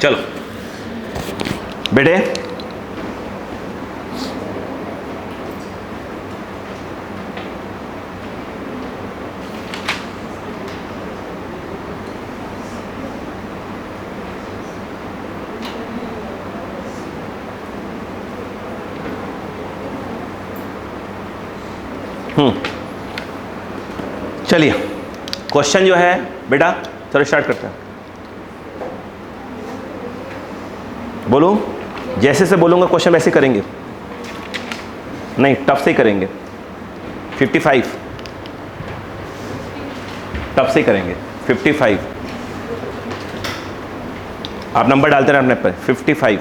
चलो बेटे, चलिए क्वेश्चन जो है बेटा, चलो स्टार्ट करते हैं। बोलो, जैसे से बोलूंगा क्वेश्चन वैसे करेंगे, नहीं टफ से ही करेंगे। 55 टफ से ही करेंगे। 55 आप नंबर डालते रहे अपने पर। 55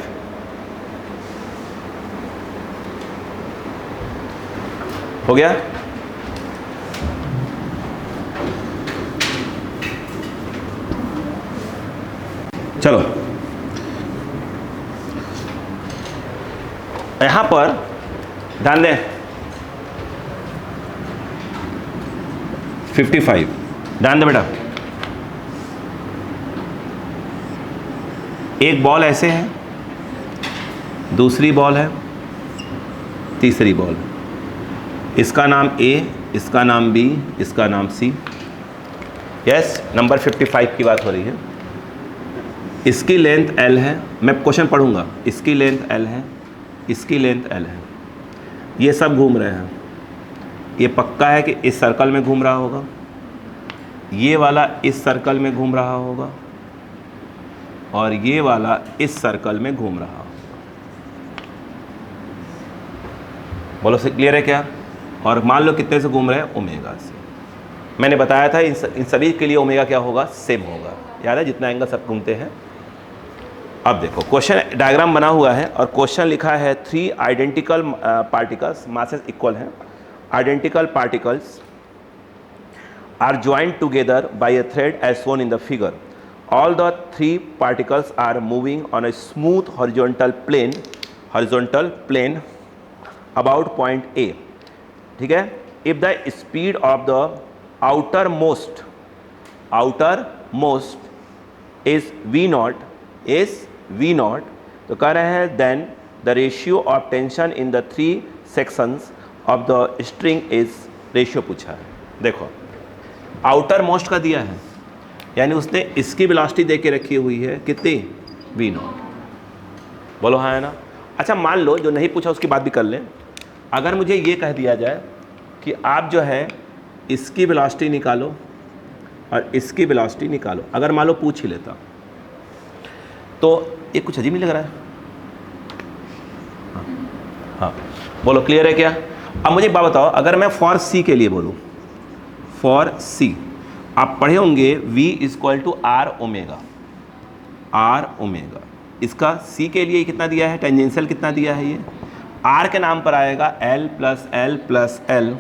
हो गया। चलो यहां पर ध्यान दें। 55 ध्यान दें बेटा, एक बॉल ऐसे है, दूसरी बॉल है, तीसरी बॉल, इसका नाम A, इसका नाम B, इसका नाम C। यस, नंबर 55 की बात हो रही है। इसकी लेंथ L है, मैं क्वेश्चन पढ़ूंगा। इसकी लेंथ L है, इसकी लेंथ L है, ये सब घूम रहे हैं। ये पक्का है कि इस सर्कल में घूम रहा होगा, ये वाला इस सर्कल में घूम रहा होगा, और ये वाला इस सर्कल में घूम रहा होगा। बोलो से क्लियर है क्या? और मान लो कितने से घूम रहे हैं? ओमेगा से। मैंने बताया था इन सभी के लिए ओमेगा क्या होगा? सेम होगा। याद है जितना एंगल सब घूमते हैं। अब देखो क्वेश्चन डायग्राम बना हुआ है और क्वेश्चन लिखा है 3 आइडेंटिकल पार्टिकल्स, मासेस इक्वल हैं। Identical particles are joint together by a thread as shown in the figure. All the 3 particles are moving on a smooth horizontal plane about point A। ठीक है। If the speed of the outer most is V naught, तो कह रहे हैं then the ratio of tension in the 3 sections of the string is, ratio पूछा है। देखो outer most का दिया है, यानी उसने इसकी वेलोसिटी दे के रखी हुई है कितनी? V not. बोलो हाँ है ना। अच्छा मान लो जो नहीं पूछा उसकी बात भी कर लें। अगर मुझे ये कह दिया जाए कि आप जो है इसकी वेलोसिटी निकालो और इसकी वेलोसिटी निकालो, अगर मान लो पूछ ही लेता तो ये कुछ अजीब नहीं लग रहा है? हाँ बोलो क्लियर है क्या? अब मुझे एक बात बताओ, अगर मैं फॉर C के लिए बोलूँ, फॉर C आप पढ़े होंगे V = R ओमेगा। इसका C के लिए कितना दिया है? टेंजेंशियल कितना दिया है? ये R के नाम पर आएगा L + L + L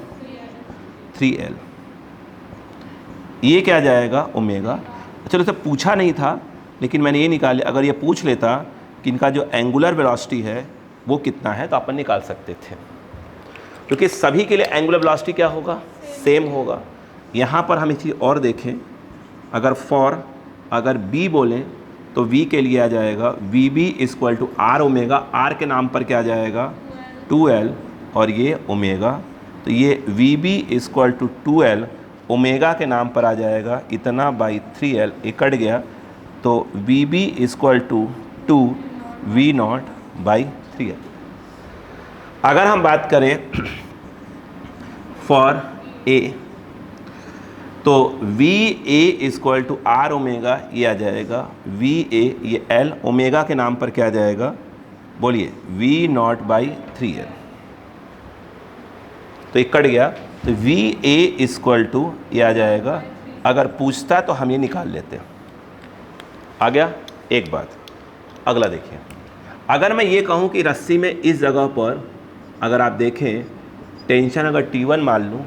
3L। ये क्या आ जाएगा? ओमेगा। चलो इसे पूछा नहीं था लेकिन मैंने ये निकाले। अगर ये पूछ लेता कि इनका जो एंगुलर वेलोसिटी है वो कितना है तो अपन निकाल सकते थे, क्योंकि सभी के लिए एंगुलर वेलोसिटी क्या होगा? सेम होगा। यहाँ पर हम एक चीज़ और देखें, अगर B बोलें तो V के लिए आ जाएगा VB = R ओमेगा। R के नाम पर क्या आ जाएगा? 2L और ये ओमेगा, तो ये VB = 2L ओमेगा के नाम पर आ जाएगा इतना बाई 3L। ये कट गया तो VB = 2 V not by 3L। अगर हम बात करें फॉर A तो VA = R ओमेगा, ये आ जाएगा VA, ये L ओमेगा के नाम पर क्या आ जाएगा? बोलिए V नॉट बाई 3L। तो ये कट गया तो VA = ये आ जाएगा। अगर पूछता तो हम ये निकाल लेते हैं। आ गया एक बात। अगला देखिए, अगर मैं ये कहूँ कि रस्सी में इस जगह पर अगर आप देखें टेंशन अगर T1 मान लूँ,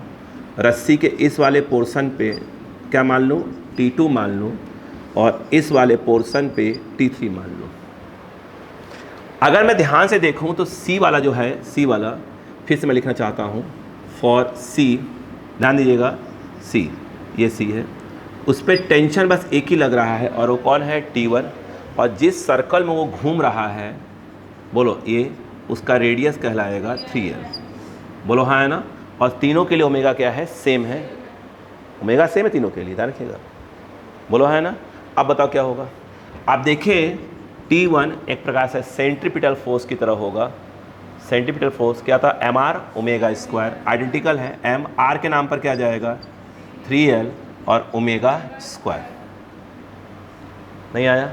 रस्सी के इस वाले पोर्शन पे क्या मान लूँ? T2 मान लूँ, और इस वाले पोर्शन पे T3 मान लूँ। अगर मैं ध्यान से देखूँ तो C वाला जो है, C वाला फिर से मैं लिखना चाहता हूँ फॉर C, ध्यान दीजिएगा C, ये C है, उस पर टेंशन बस एक ही लग रहा है और वो कौन है? T1। और जिस सर्कल में वो घूम रहा है, बोलो ये उसका रेडियस कहलाएगा 3l। बोलो हाँ है ना। और तीनों के लिए ओमेगा क्या है, सेम है, ओमेगा सेम है तीनों के लिए, ध्यान रखिएगा। बोलो है ना। अब बताओ क्या होगा। आप देखिए T1 एक प्रकार से सेंट्रीपिटल फोर्स की तरह होगा। सेंट्रीपिटल फोर्स क्या था, mr ओमेगा स्क्वायर, आइडेंटिकल है। m r के नाम पर क्या जाएगा 3l और ओमेगा स्क्वायर। नहीं आया।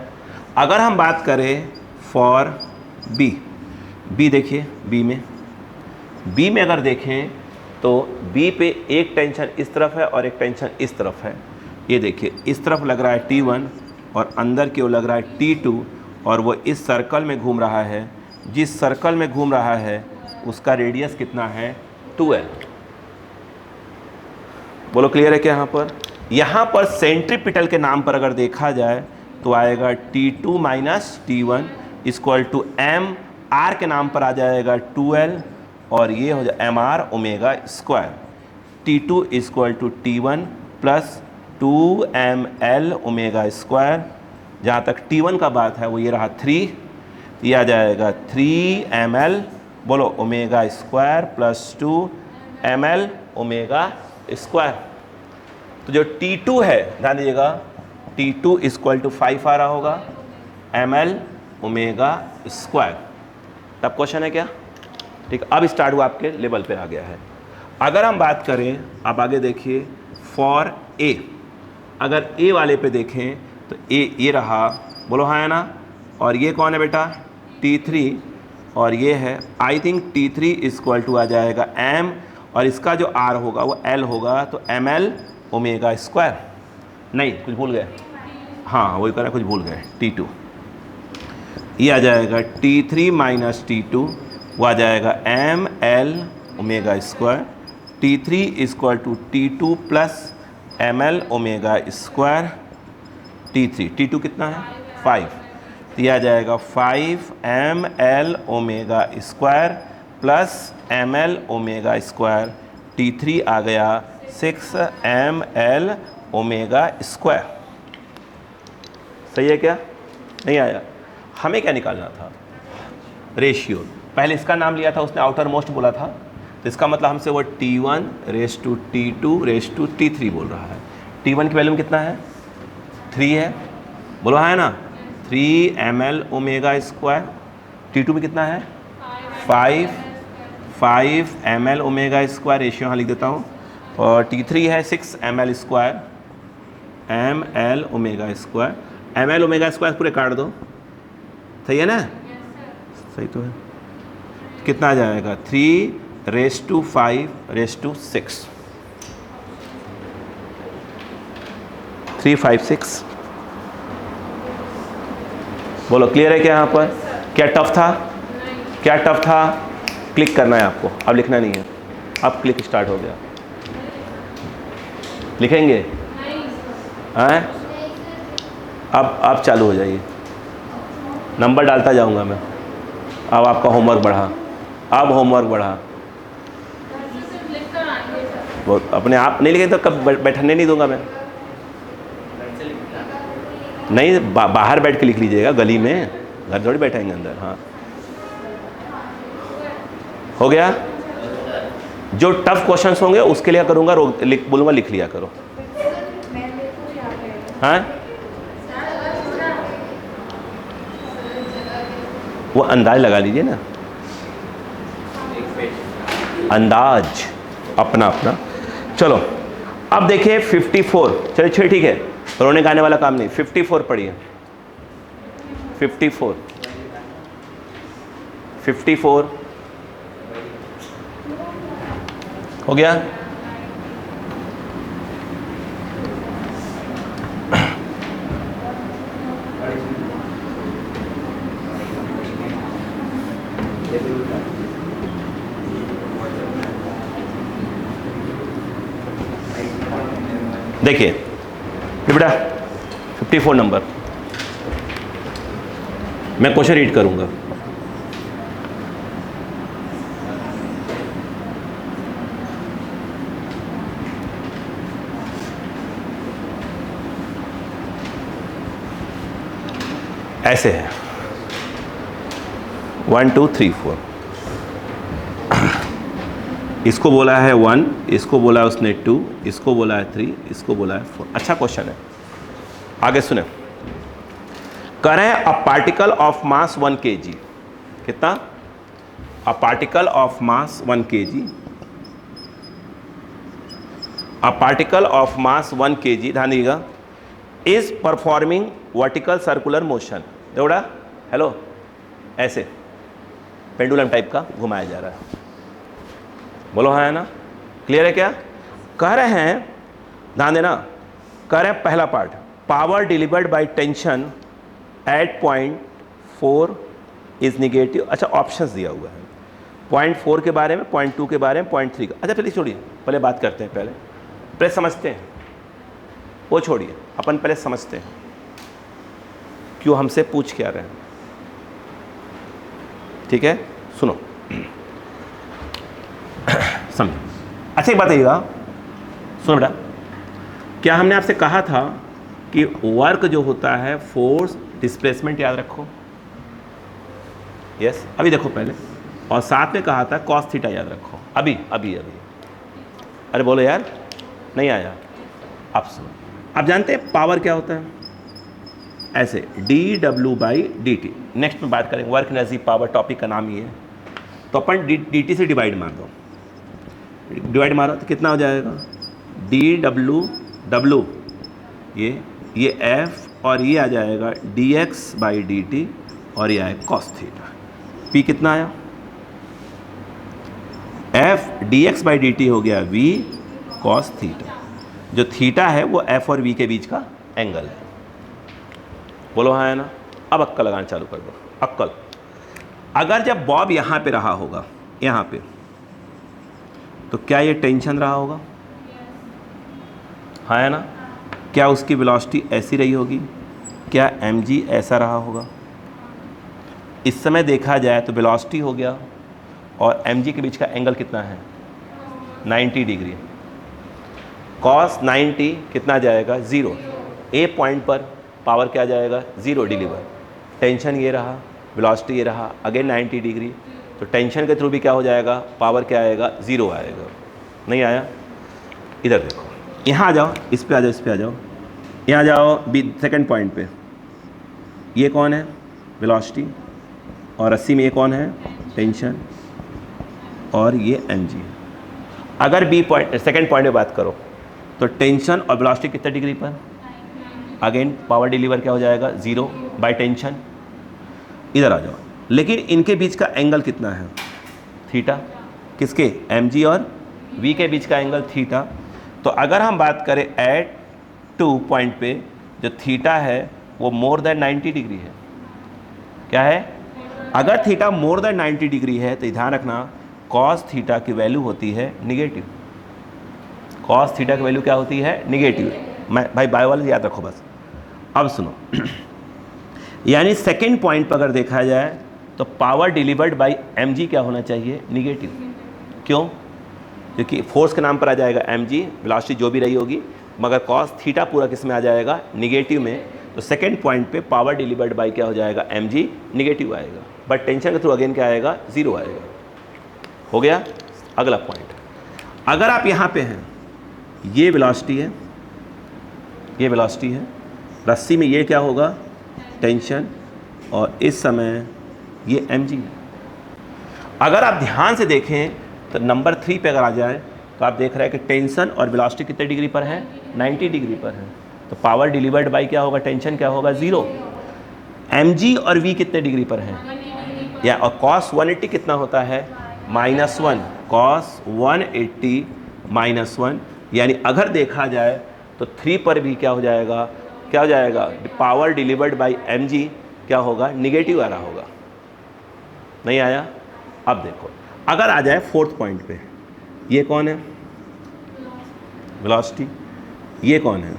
अगर हम बात करें फॉर बी देखिए, बी में अगर देखें तो बी पे एक टेंशन इस तरफ है और एक टेंशन इस तरफ है। ये देखिए इस तरफ लग रहा है T1 और अंदर की ओर लग रहा है T2 और वो इस सर्कल में घूम रहा है। जिस सर्कल में घूम रहा है उसका रेडियस कितना है, 2l। बोलो क्लियर है क्या। यहाँ पर सेंट्रीपिटल के नाम पर अगर देखा जाए तो आएगा T2 minus T1 equal to m, r के नाम पर आ जाएगा 2l और ये हो जाए mr omega square. T2 equal to T1 plus 2ml omega square. जहाँ तक T1 का बात है वो ये रहा 3, ये आ जाएगा 3ml बोलो omega square plus 2ml omega square. तो जो T2 है ध्यान दीजिएगा, T2 इक्वल टू 5 आ रहा होगा ml ओमेगा स्क्वायर। तब क्वेश्चन है क्या, ठीक। अब स्टार्ट हुआ, आपके लेवल पे आ गया है। अगर हम बात करें, आप आगे देखिए फॉर ए, अगर ए वाले पे देखें तो ए ये रहा, बोलो हाँ है ना। और ये कौन है बेटा, T3 और ये है I think T3 equal to आ जाएगा m और इसका जो r होगा वो l होगा, तो ml ओमेगा स्क्वायर। नहीं कुछ भूल गए, हाँ वही करा, कुछ भूल गए। T2 ये आ जाएगा T3 माइनस T2, वो आ जाएगा ml omega square. T3 equal to T2 plus ml omega square. T2 कितना है 5, तो यह आ जाएगा 5ml omega square plus ml omega square. T3 आ गया 6ml ओमेगा स्क्वायर। सही है क्या, नहीं आया। हमें क्या निकालना था, रेशियो। पहले इसका नाम लिया था उसने, आउटर मोस्ट बोला था, तो इसका मतलब हमसे वो T1 raise to T2 raise to T3 बोल रहा है। T1 की वैल्यू कितना है, 3 है, बोलो है ना, 3ml ओमेगा स्क्वायर। T2 में कितना है 5ml ओमेगा स्क्वायर, रेशियो यहाँ लिख देता हूँ। और T3 है 6ml square, ml omega square. ml omega square पूरे काट दो, सही है ना, सही तो है। कितना आ जाएगा 3 रेस टू 5 रेस टू 6, 3 5 6। बोलो क्लियर है क्या। यहाँ पर क्या टफ था, क्या टफ था, क्लिक करना है आपको, अब लिखना नहीं है। अब क्लिक स्टार्ट हो गया, लिखेंगे हैं। अब चालू हो जाइए, नंबर डालता जाऊंगा मैं। अब आपका होमवर्क बढ़ा, अब होमवर्क बढ़ा। वो अपने आप नहीं लिखेंगे तो कब बैठने नहीं दूंगा मैं। नहीं बाहर बैठ के लिख लीजिएगा, गली में, घर थोड़ी बैठेंगे अंदर। हाँ हो गया। जो टफ क्वेश्चंस होंगे उसके लिए करूँगा, बोलूँगा लिख लिया करो। हाँ वो अंदाज लगा लीजिए ना, अंदाज अपना अपना। चलो अब देखिए 54, चलिए ठीक है, रोने गाने वाला काम नहीं। 54 पढ़िए, 54 हो गया। देखिए बेटा 54 नंबर, मैं क्वेश्चन रीड करूंगा। ऐसे है 1 2 3 4, इसको बोला है 1, इसको बोला है उसने 2, इसको बोला है 3, इसको बोला है 4। अच्छा क्वेश्चन है, आगे सुने। करें a particle of mass 1 kg, कितना? A particle of mass 1 kg, a particle of mass 1 kg, ध्यान दीजिएगा, is performing vertical circular motion. एवढा हेलो, ऐसे पेंडुलम टाइप का घुमाया जा रहा है। बोलो हाँ है ना, क्लियर है क्या? कह रहे हैं, ध्यान देना, कह रहे हैं पहला part, power delivered by tension eight point 4 is negative. अच्छा ऑप्शंस दिया हुआ है, 0.4 के बारे में, 0.2 के बारे में, 0.3 का। अच्छा चलिए छोड़िए, पहले बात करते हैं, पहले समझते हैं, वो छोड़िए, अपन पहले समझते हैं क्यों हमसे पूछ क्या रहे हैं। ठीक है, सुनो समझो। अच्छा एक बात आइएगा, सुनो बेटा, क्या हमने आपसे कहा था कि वर्क जो होता है फोर्स डिस्प्लेसमेंट याद रखो? यस, अभी देखो पहले, और साथ में कहा था कॉस थीटा याद रखो। अभी अभी अभी अरे बोलो यार, नहीं आया? अब सुनो, आप जानते हैं पावर क्या होता है? ऐसे dW/dt। नेक्स्ट में बात करेंगे, वर्क एनर्जी पावर, टॉपिक का नाम ही है। तो अपन dt से डिवाइड मार दो, डिवाइड मारो तो कितना हो जाएगा? dW, ये F और ये आ जाएगा dx/dt, और ये आए cos थीटा। P कितना आया? F dx/dt हो गया V cos थीटा। जो थीटा है वो F और V के बीच का एंगल है। बोलो हाँ है ना? अब अक्कल लगाना चालू कर दो। अक्कल, अगर जब बॉब यहाँ पे रहा होगा, यहाँ पे, तो क्या ये टेंशन रहा होगा? हाँ है ना? क्या उसकी वेलोसिटी ऐसी रही होगी? क्या mg ऐसा रहा होगा? इस समय देखा जाए तो वेलोसिटी हो गया और mg के बीच का एंगल कितना है? 90 डिग्री। cos 90 कितना जाएगा? 0। ए पॉइंट पर पावर क्या जाएगा? 0 डिलीवर। टेंशन ये रहा, वेलोसिटी ये रहा, अगेन 90 डिग्री, तो टेंशन के थ्रू भी क्या हो जाएगा? पावर क्या आएगा? 0 आएगा। नहीं आया? इधर देखो, यहाँ आ जाओ, इस पे आ जाओ, इस पे आ जाओ, यहाँ जाओ सेकंड पॉइंट पे। ये कौन है? वेलोसिटी। और 80 में ये कौन है? टेंशन। और ये mg। अगर बी पॉइंट, सेकंड पॉइंट में बात करो, तो टेंशन और वेलोसिटी कितने डिग्री पर? अगेन पावर डिलीवर क्या हो जाएगा? 0 बाय टेंशन। इधर आ जाओ, लेकिन इनके बीच का एंगल कितना है? थीटा। किसके? mg और v के बीच का एंगल थीटा। तो अगर हम बात करें एट 2 पॉइंट पे, जो थीटा है वो मोर देन 90 डिग्री है। क्या है? अगर थीटा मोर देन 90 डिग्री है तो ध्यान रखना, कॉस थीटा की वैल्यू होती है निगेटिव। कॉस थीटा की वैल्यू क्या होती है? निगेटिव। मैं भाई बायो वाले याद रखो बस। अब सुनो यानी सेकेंड पॉइंट पर अगर देखा जाए तो पावर डिलीवर्ड बाय mg क्या होना चाहिए? निगेटिव। क्यों? क्योंकि फोर्स के नाम पर आ जाएगा mg, वेलोसिटी जो भी रही होगी, मगर कॉस थीटा पूरा किस में आ जाएगा? निगेटिव में। तो सेकेंड पॉइंट पे पावर डिलीवर्ड बाय क्या हो जाएगा? mg निगेटिव आएगा, बट टेंशन के थ्रू अगेन क्या आएगा? 0 आएगा। हो गया? अगला पॉइंट, अगर आप यहाँ पे हैं, ये वेलोसिटी है, ये वेलोसिटी है, रस्सी में ये क्या होगा? टेंशन, और इस समय ये mg है। अगर आप ध्यान से देखें तो नंबर 3 पे अगर आ जाए तो आप देख रहे हैं कि टेंशन और वेलोसिटी कितने डिग्री पर है? 90 डिग्री पर है। तो पावर डिलीवर्ड बाय क्या होगा? टेंशन क्या होगा? 0। mg और v कितने डिग्री पर है? या और cos 180 कितना होता है? -1। cos 180 -1, यानी अगर देखा जाए तो 3 पर भी क्या हो जाएगा? क्या हो जाएगा? पावर डिलीवर्ड बाय mg क्या होगा? निगेटिव आ रहा होगा। नहीं आया? अब देखो, अगर आ जाए फोर्थ पॉइंट पे, ये कौन है? वेलोसिटी। ये कौन है?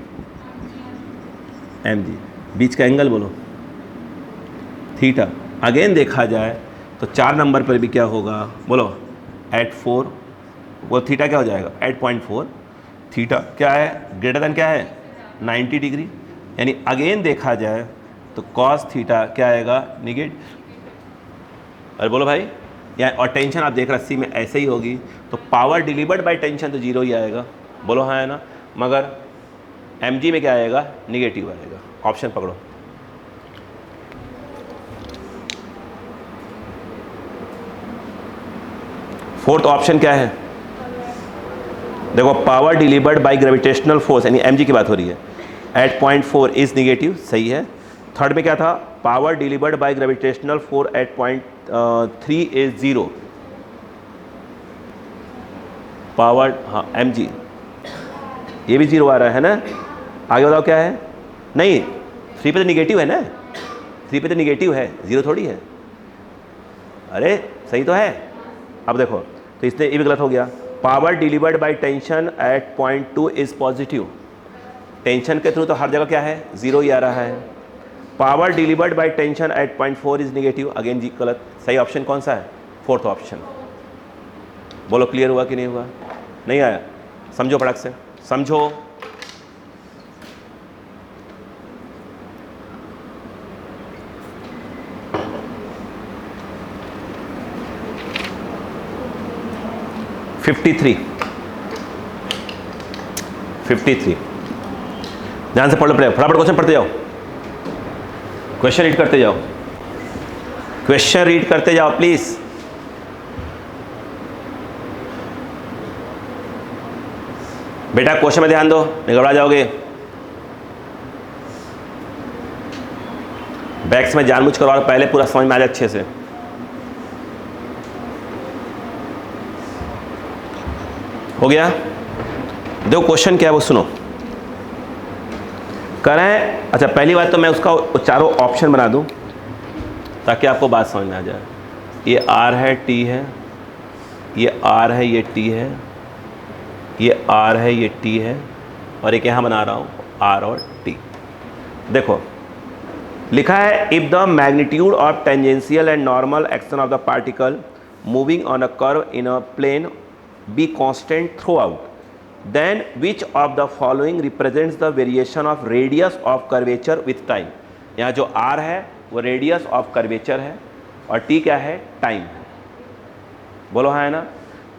mg। बीच का एंगल बोलो? थीटा। अगेन देखा जाए तो 4 नंबर पर भी क्या होगा? बोलो? एट 4, वो थीटा क्या हो जाएगा? 8.4। थीटा क्या है? ग्रेटर देन क्या है? 90 डिग्री। यानी अगेन देखा जाए तो कॉस थीटा क्या आएगा, निगेटिव। अरे बोलो भाई, या और टेंशन आप देख रहे 80 में ऐसे ही होगी, तो पावर डिलीवर्ड बाय टेंशन तो जीरो ही आएगा। बोलो हाँ है ना, मगर mg में क्या आएगा, निगेटिव आएगा। ऑप्शन पकड़ो। फोर्थ ऑप्शन क्या है, देखो power delivered by gravitational force यानी mg की बात हो रही है एट 0.4 इज निगेटिव, सही है। थर्ड में क्या था, power delivered by gravitational force at 0.3 is zero, power हाँ mg, ये भी जीरो आ रहा है ना। आगे बताओ क्या है, नहीं 3 पे तो निगेटिव है ना, 3 पे तो निगेटिव है, जीरो थोड़ी है। अरे सही तो है। अब देखो तो इसने ये भी गलत हो गया, power delivered by tension eight 0.2 is positive, tension के थ्रू तो हर जगह क्या है, जीरो ही आ रहा है। Power delivered by tension at 0.4 is negative, again जी गलत। सही ऑप्शन कौन सा है, फोर्थ ऑप्शन। बोलो क्लियर हुआ कि नहीं हुआ, नहीं आया, समझो फटाक से समझो। फिफ्टी थ्री ध्यान से पढ़ लो, फटाफट क्वेश्चन पढ़ते जाओ, क्वेश्चन रीड करते जाओ, क्वेश्चन रीड करते जाओ प्लीज। बेटा क्वेश्चन में ध्यान दो, नहीं घबरा जाओगे। बैक्स में जानबूझ करो और पहले पूरा समझ में आ जाए अच्छे से। हो गया, देखो क्वेश्चन क्या है वो सुनो। करें, अच्छा पहली बात तो मैं उसका चारों ऑप्शन बना दूं ताकि आपको बात समझ में आ जाए। ये R है, T है, ये R है, ये T है, ये R है, ये T है, और एक यहाँ बना रहा हूँ R और T। देखो लिखा है if the magnitude of tangential and normal action of the particle moving on a curve in a plane be constant throughout, then which of the following represents the variation of radius of curvature with time। यहाँ जो R है वो radius of curvature है और T क्या है, time है। बोलो हाँ है ना।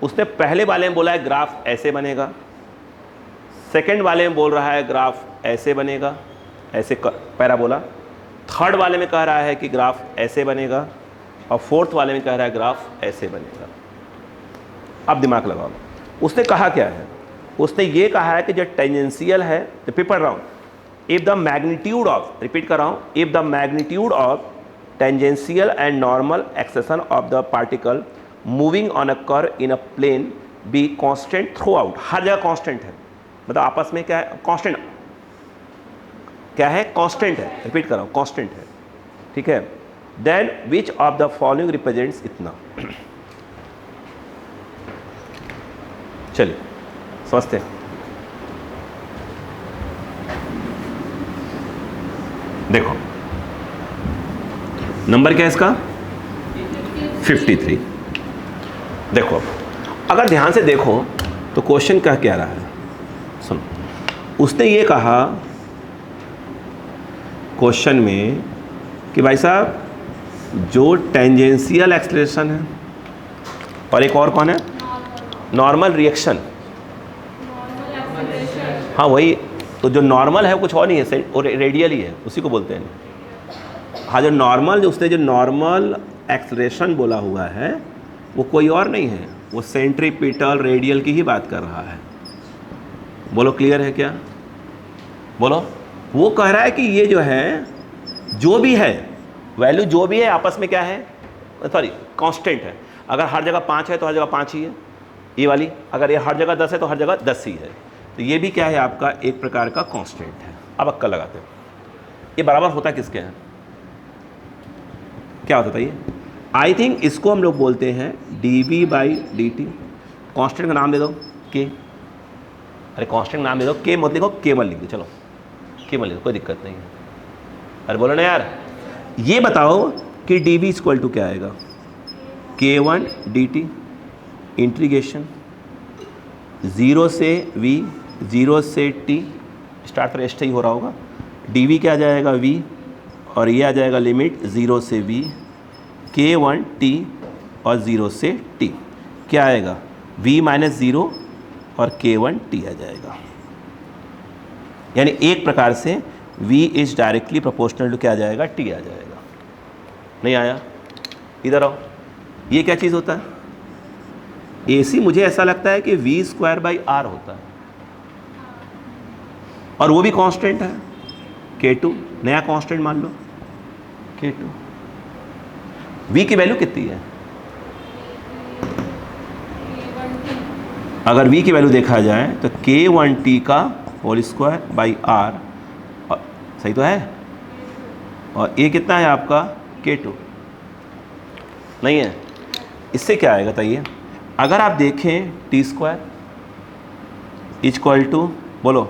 उसने पहले वाले में बोला है ग्राफ ऐसे बनेगा, सेकंड वाले में बोल रहा है ग्राफ ऐसे बनेगा, ऐसे पैराबोला, थर्ड वाले में कह रहा है कि ग्राफ ऐसे बनेगा, और फोर्थ वाले में कह रहा है ग्राफ ऐसे बनेगा। अब दिमाग लगाओ, उसने कहा क्या है, उसने ये कहा है कि जो टेंजेंशियल है, रिपीट पढ़ रहा हूँ, if the magnitude of, repeat कर रहा हूँ, if the magnitude of tangential and normal acceleration of the particle moving on a curve in a plane be constant throughout, हर जगह कांस्टेंट है, मतलब आपस में क्या है, कांस्टेंट क्या है, कांस्टेंट है, रिपीट कर रहा हूँ कांस्टेंट है, ठीक है। Then which of the following represents इतना। चलिए समझते हैं। देखो नंबर क्या है इसका, 53। देखो अगर ध्यान से देखो तो क्वेश्चन क्या रहा है, सुनो। उसने ये कहा क्वेश्चन में कि भाई साहब जो टेंजेंशियल एक्सेलरेशन है और एक और कौन है, नॉर्मल रिएक्शन, हाँ वही, तो जो नॉर्मल है कुछ और नहीं है, और रेडियल ही है, उसी को बोलते हैं। हाँ जो नॉर्मल, जो उसने जो नॉर्मल एक्सेलरेशन बोला हुआ है वो कोई और नहीं है, वो सेंट्रीपिटल रेडियल की ही बात कर रहा है। बोलो क्लियर है क्या, बोलो। वो कह रहा है कि ये जो है, जो भी है वैल्यू, जो भी है आपस में क्या है, सॉरी कांस्टेंट है। अगर हर जगह 5 है तो हर जगह 5 ही है, ये वाली। अगर ये हर जगह 10 है तो हर जगह 10 ही है। तो ये भी क्या है आपका एक प्रकार का कांस्टेंट है। अब अक्कल लगाते हैं, ये बराबर होता किसके हैं, क्या होता है ये, आई थिंक इसको हम लोग बोलते हैं dv/dt। कांस्टेंट का नाम दे दो के, अरे कांस्टेंट नाम दे दो के, मत लिखो केवल लिख दो, चलो केवल लिख दो, कोई दिक्कत नहीं है। अरे बोलो ना यार, ये बताओ कि dv क्या आएगा, k1 dt इंटीग्रेशन 0 से v, 0 से t, स्टार्ट पर एस्ट ही हो रहा होगा, dv क्या आ जाएगा v, और ये आ जाएगा लिमिट 0 से v, k1t और 0 से t, क्या आएगा v माइनस 0 और k1t आ जाएगा। यानी एक प्रकार से v is directly proportional to क्या आ जाएगा, t आ जाएगा। नहीं आया? इधर आओ, ये क्या चीज़ होता है? AC मुझे ऐसा लगता है कि v स्क्वायर बाई r होता है, और वो भी कांस्टेंट है k2, नया कांस्टेंट मान लो k2। v की वैल्यू कितनी है? अगर v की वैल्यू देखा जाए तो k1t का होल स्क्वायर बाई r, सही तो है, और ये कितना है आपका k2, नहीं है? इससे क्या आएगा बताइए? अगर आप देखें टी स्क्वायर इक्वल टू, बोलो,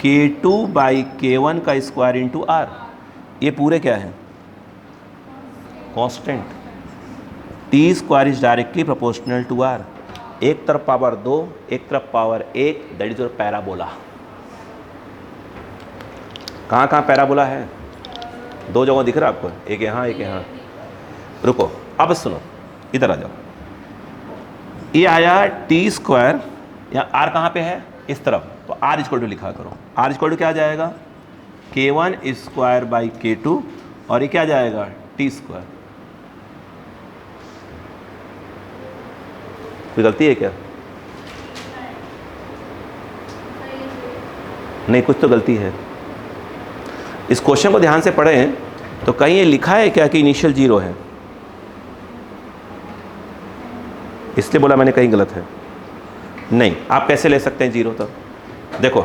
k2 बाई k1 का स्क्वायर इंटू r, ये पूरे क्या है, constant. T square is directly proportional to r, एक तरफ पावर 2, एक तरफ power 1, that is your parabola. कहाँ कहाँ पैराबोला है? दो जगह दिख रहा है आपको, एक यहाँ एक यहाँ। रुको, अब सुनो, इधर आ जाओ। ये आया टी स्क्वायर, यहाँ r कहाँ पे है, इस तरफ, तो r इक्वल टू लिखा करो। r इक्वल टू क्या आ जाएगा, k1 स्क्वायर बाई k2, और ये क्या आ जाएगा, टी स्क्वायर। कोई गलती है क्या? नहीं, कुछ तो गलती है। इस क्वेश्चन को ध्यान से पढ़ें तो कहीं ये लिखा है क्या कि इनिशियल 0 है, इसलिए बोला मैंने कहीं गलत है। नहीं, आप कैसे ले सकते हैं 0? तब देखो,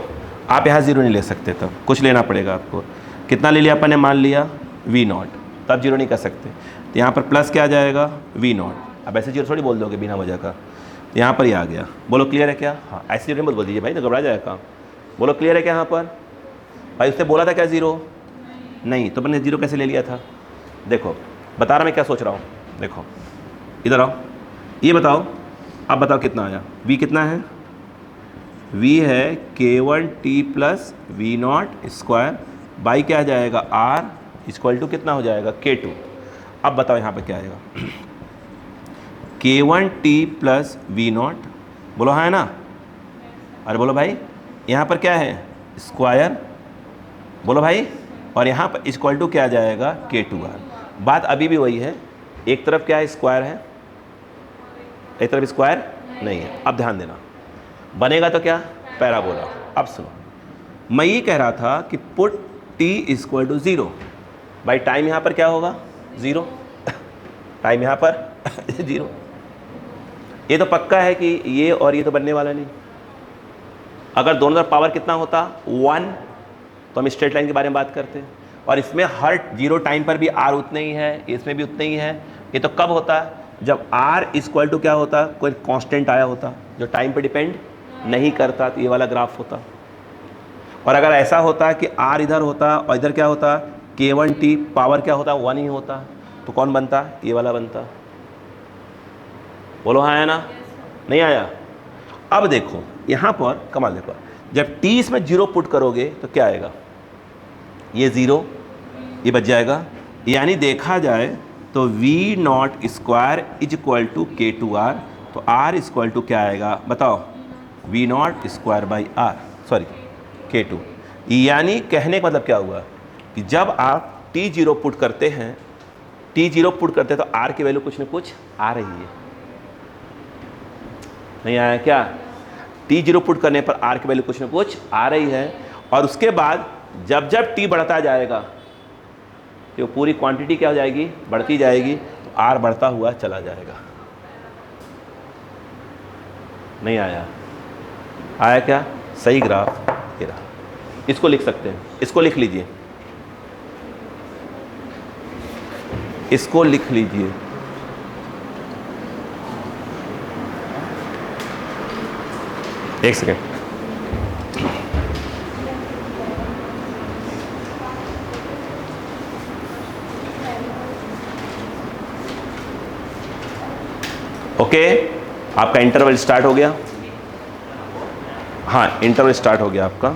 आप यहाँ 0 नहीं ले सकते, तब कुछ लेना पड़ेगा आपको। कितना ले लिया अपन ने? मान लिया v0, तब 0 नहीं कर सकते। तो यहाँ पर प्लस क्या आ जाएगा, v0। अब ऐसे 0 थोड़ी बोल दोगे बिना वजह का, तो यहाँ पर ही आ गया। बोलो क्लियर है क्या? हाँ, ऐसे 0 नहीं बोल दीजिए भाई, तो घबरा जाएगा काम। बोलो क्लियर है क्या? यहाँ पर भाई उसने बोला था क्या 0? नहीं, तो मैंने 0 कैसे ले लिया था? देखो बता रहा मैं क्या सोच रहा हूँ। देखो इधर आओ, ये बताओ, अब बताओ कितना आया? v कितना है? v है k1t plus v0 square by क्या आ जाएगा, r इक्वल टू कितना हो जाएगा, k2। अब बताओ यहाँ पे क्या आएगा, k1t प्लस v0, बोलो हाँ है ना? अरे बोलो भाई, यहाँ पर क्या है, स्क्वायर, बोलो भाई, और यहाँ पर इक्वल टू क्या आ जाएगा, k2r। बात अभी भी वही है, एक तरफ क्या है, स्क्वायर है, एक तरफ स्क्वायर नहीं है। अब ध्यान देना, बनेगा तो क्या, पैराबोला। अब सुनो, मैं ये कह रहा था कि put t equal to 0 by time, यहाँ पर क्या होगा, 0, टाइम यहाँ पर 0। ये तो पक्का है कि ये और ये तो बनने वाला नहीं। अगर दोनों तरफ पावर कितना होता, 1, तो हम स्ट्रेट लाइन के बारे में बात करते हैं। और इसमें हर 0 टाइम पर भी r उतना ही है, इसमें भी उतना ही है। ये तो कब होता है, जब r इक्वल टू क्या होता, कोई कांस्टेंट आया होता जो टाइम पे डिपेंड नहीं करता, तो ये वाला ग्राफ होता। और अगर ऐसा होता कि r इधर होता और इधर क्या होता, k1t पावर क्या होता, 1 ही होता, तो कौन बनता, ये वाला बनता। बोलो हाँ है ना? नहीं आया? अब देखो यहाँ पर कमाल, देखो जब t इसमें 0 पुट करोगे तो क्या आएगा, ये 0, ये बच जाएगा। यानी देखा जाए तो v0 square is equal to k2r, तो r इक्वल टू क्या आएगा बताओ, v0 square by r, sorry k2। यानी कहने का मतलब क्या हुआ कि जब आप t0 पुट करते हैं, t0 पुट करते हैं तो r की वैल्यू कुछ न कुछ आ रही है। नहीं आया क्या? t0 पुट करने पर r की वैल्यू कुछ न कुछ आ रही है। और उसके बाद जब जब t बढ़ता जाएगा तो पूरी क्वांटिटी क्या हो जाएगी, बढ़ती जाएगी, तो r बढ़ता हुआ चला जाएगा। नहीं आया? आया क्या? सही ग्राफ ये रहा। इसको लिख सकते हैं, इसको लिख लीजिए, इसको लिख लीजिए। एक सेकेंड, ओके, आपका इंटरवल स्टार्ट हो गया। हाँ, इंटरवल स्टार्ट हो गया आपका।